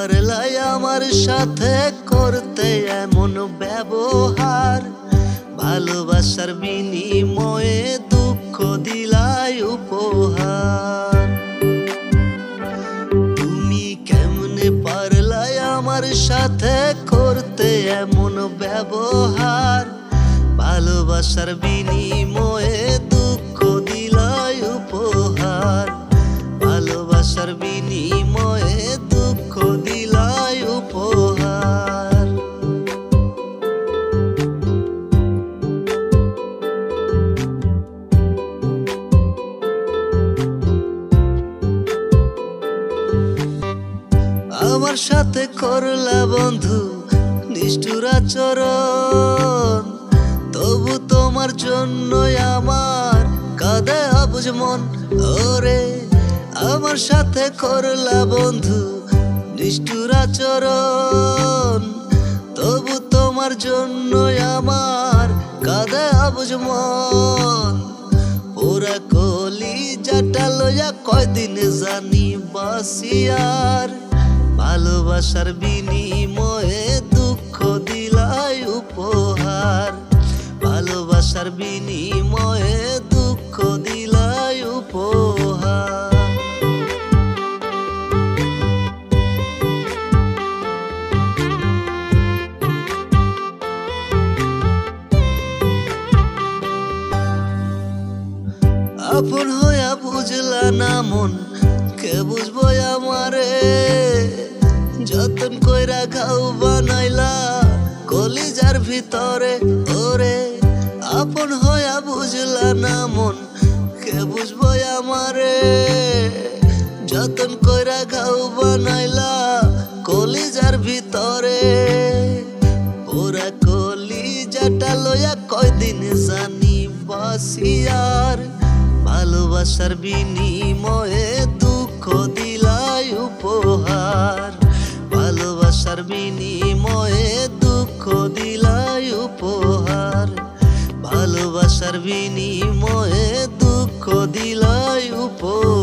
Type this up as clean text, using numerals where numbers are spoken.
পারলাই আমার সাথে করতে এমন ব্যবহার, ভালোবাসার বিনিময়ে দুঃখ দিলাই উপহার। তুমি কেমনে পারলাই আমার সাথে করতে এমন ব্যবহার, ভালোবাসার বিনিময়ে দুঃখ দিলাই উপহার, ভালোবাসার বিনিময়ে দুঃখ দিলাই উপহার। আমার সাথে করলা বন্ধু নিষ্ঠুর আচরণ, তবু তোমার জন্যই আমার কাঁদে অবুঝ মন। ওরে আমার সাথে করলা বন্ধু নিষ্ঠুর আচরণ, তবু তোমার জন্যই আমার কাঁদে অবুঝ মন। ওরা কলিজাটা লইয়া কয়দিন জানি বাসিয়ার, ভালোবাসার বিনিময়ে দুঃখ দিলাই উপহার, ভালোবাসার বিনিময়ে দুঃখ দিলাই উপহার। আপন হইয়া বুঝলা না মন, কে বুঝবো আমারে, যতন কইরা ঘাও বানাইলা কলিজার ভিতরে। ওরে আপন হইয়া বুঝলা না মন, কে বুঝবো আমারে, যতন কইরা ঘাও বানাইলা কলিজার ভিতরে। ওরা কলিজাটা লইয়া কয়দিন জানি বাসিয়ার, ভালোবাসার বিনিময়ে দুঃখ দিলাই উপহার, ভালোবাসার বিনিময়ে দুঃখ দিলাই উপহার, ভালোবাসার বিনিময়ে দুঃখ দিলাই উপহার।